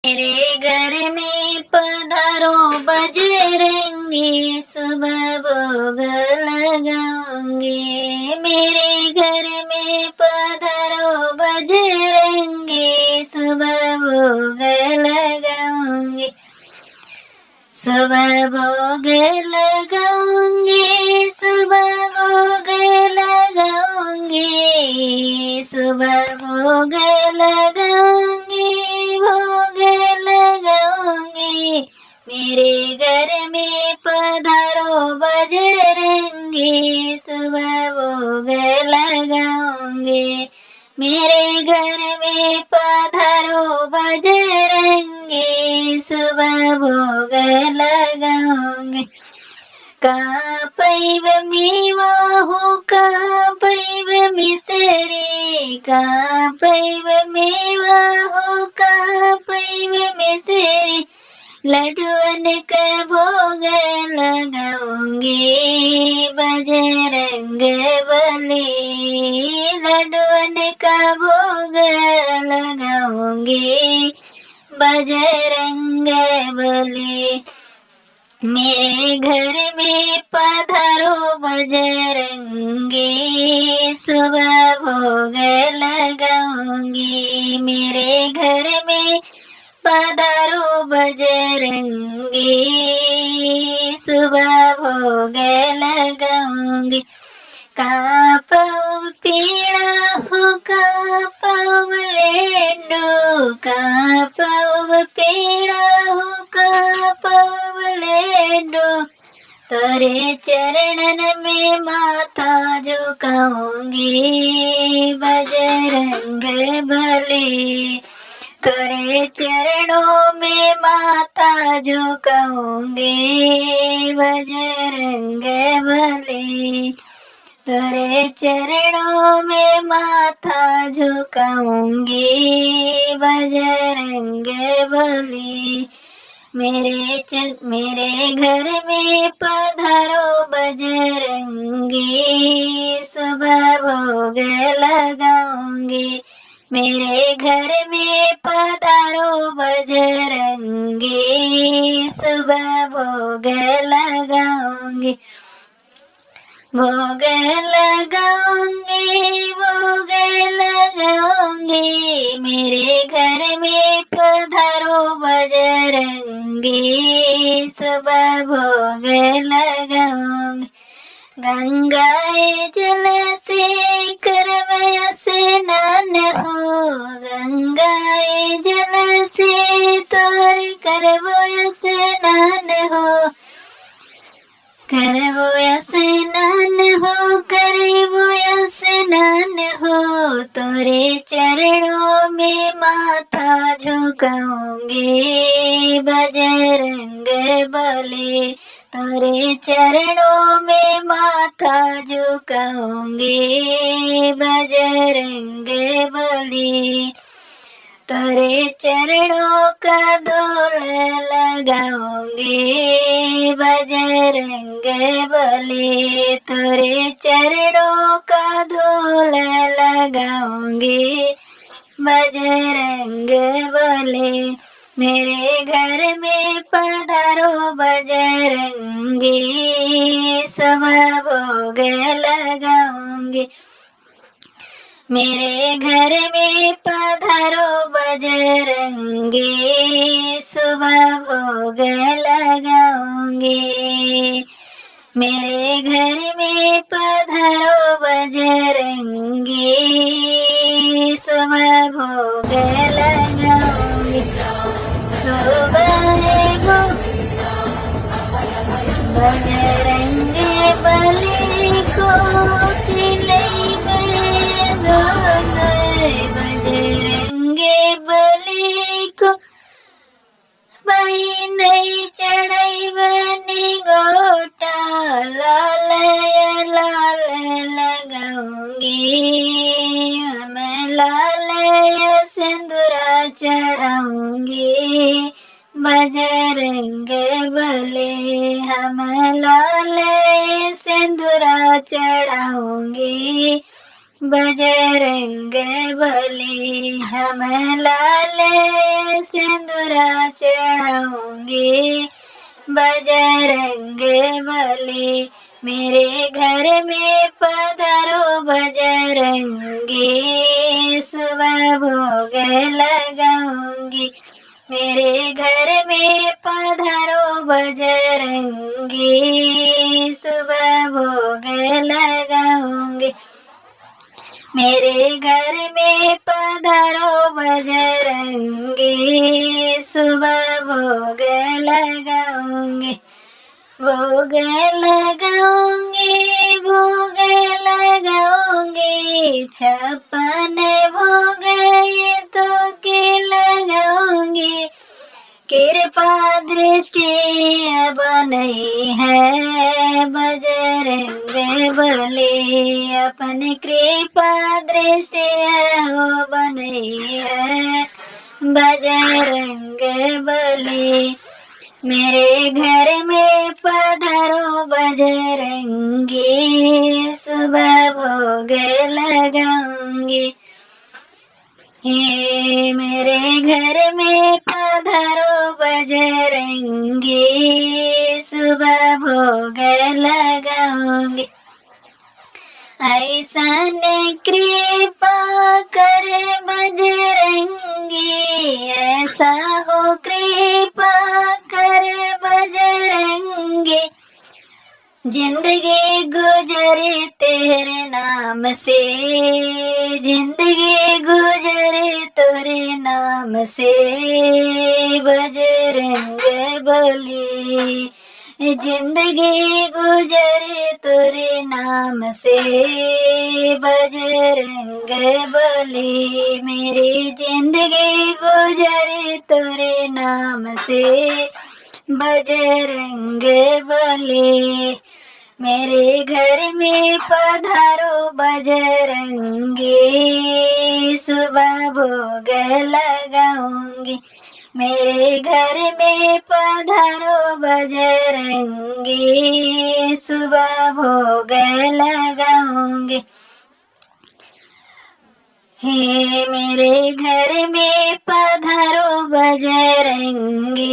मेरे घर में पधारो बजरंगी, सुबह भोग लगाऊंगी। मेरे घर में पधारो बजरंगी, सुबह भोग लगाऊंगी। सुबह भोग लगाऊंगी, सुबह भोग लगाऊंगी, सुबह भोग लगाऊंगी, भोग लगाऊंगी। मेरे घर में पधारो बजरंगी, सुबह भोग लगाऊंगी। मेरे घर में पधारो बजरंगी, सुबह भोग लगाऊंगी। कापैव मेवा हो कापैव मिसरी, कापैव मेवा हो कापैव मिसरी। लड्डुअन का भोग लगाऊंगी, बजरंग बली। लड्डुअन का भोग लगाऊंगी, बजरंग बली। मेरे घर में पधारो बजरंगी, सुबह भोग लगाऊंगी। मेरे घर में पधारो बजरंगी, सुबह भोग लगाऊंगी। कापव पीड़ा हो कापव लेंडो, कापव पीड़ा हो कापव लेंडो। तेरे चरणन में माथा झुकाऊंगी, बजरंग बली। तेरे चरणों में माथा झुकाऊंगी, बजरंग बली। तेरे चरणों में माथा झुकाऊंगी, बजरंग बली। मेरे घर में पधारो बजरंगी, सुबह भोग लगाऊंगी। मेरे घर में पधारो बजरंगी, सुबह भोग लगाऊंगी। भोग लगाऊंगी, भोग लगाऊंगी। मेरे घर में पधारो बजरंगी, सुबह भोग लगाऊंगी। गंगाए जल से करवय स्नान हो, गंगाए जल से तोर करवय स्नान हो। करवो स्नान हो, करवो स्नान हो। तोरे चरणों में माथा झुकाऊंगी, बजरंग बली। तोरे चरणों में माथा झुकाऊंगी, बजरंग बली। तेरे चरणों का धूल लगाऊंगी, बजरंग बली। तेरे चरणों का धूल लगाऊंगी, बजरंग बली। मेरे घर में पधारो बजरंगी, सुबह भोग लगाऊंगी। मेरे घर में पधारो बजरंगी, सुबह भोग लगाऊंगी। मेरे घर में पधारो बजरंगी, सुबह भोग लगाऊंगी। सुबह बजरंग बली को बजरंग बली को बाई नहीं चढ़ाई बनी गोटा। लाल लाल लगाऊंगी, मैं लाल सिंदूरा चढ़ाऊंगी, बजरंग बली। हम लाल सिंदूरा चढ़ाऊंगी, बजरंग बली हम लाल सिंदूरा चढ़ाऊंगी। बजरंग बली मेरे घर में पधारो बजरंगी, सुबह भोग लगाऊंगी। मेरे घर में पधारो बजरंगी, सुबह भोग लगाऊंगी। मेरे घर में पधारो बजरंगी, सुबह भोग लगाऊंगी। भोग लगाऊंगी, भोग लगाऊंगी, 56 भोग ये तो के लगाऊंगी। कृपा दृष्टि अब नहीं है बजरंग बली, अपनी कृपा दृष्टि अब नहीं है बजरंग बली। मेरे घर में पधारो बजरंगी, सुबह भोग लगाऊंगी। हे मेरे घर में पधारो बजरंगी, सुबह भोग लगाऊंगी। ऐसन कृपा कर बजरंगी, ऐसा हो कृपा कर बजरंगी। जिंदगी गुजरे तेरे नाम से, जिंदगी गुजरे तेरे नाम से बजरंग बली। जिंदगी गुजरे तेरे नाम से बजरंग बली। मेरी जिंदगी गुजरे तेरे नाम से बजरंग बली। मेरे घर में पधारो बजरंगी, सुबह भोग लगाऊंगी। मेरे घर में पधारो बजरंगी, सुबह भोग लगाऊंगी। हे मेरे घर में पधारो बजरंगी,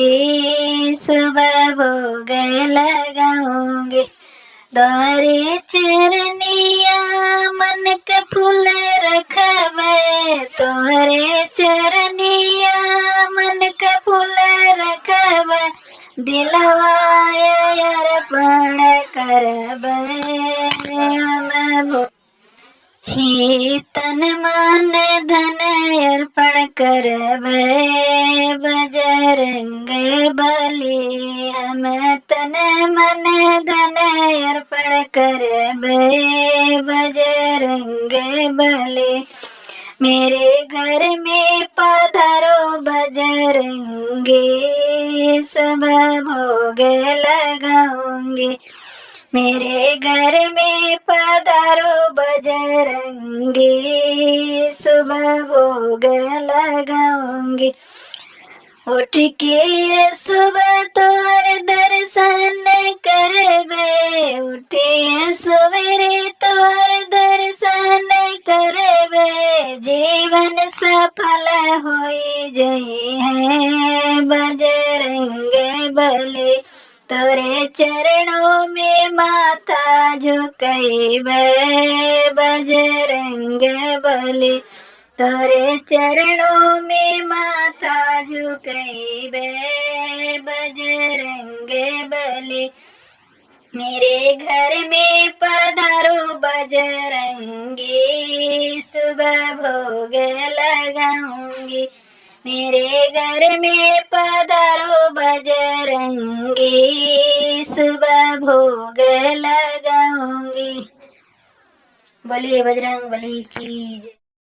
सुबह भोग लगाऊंगी। द्वारे चरनिया मन के फूल रखबे, तोहरे चरनिया मन के फूल रखबे। दिलवा अर्पण करबे हम, हे तन मन धन अर्पण करबे बजरंग बली। हम तन मन धन अर्पण करबे बजरंग बली। मेरे घर में पधारो बजरंगी, सुबह भोग लगाऊंगी। मेरे घर में पधारो बजरंगी, सुबह भोग लगाऊंगी। उठ के सुबह तोर दर्शन करबे, उठे सवेरे तोर दर्शन करबे। जीवन सफल होई जई है बजरंग बली। तोरे चरणों में माथा झुकाइबे बजरंग बली। तोरे चरणों में माथा झुकाइबे बजरंग बली। मेरे घर में पधारो बजरंगी, सुबह भोग लगाऊंगी। मेरे घर में पधारो बजरंगी, सुबह भोग लगाऊंगी। बोलिए बजरंग बली की जय।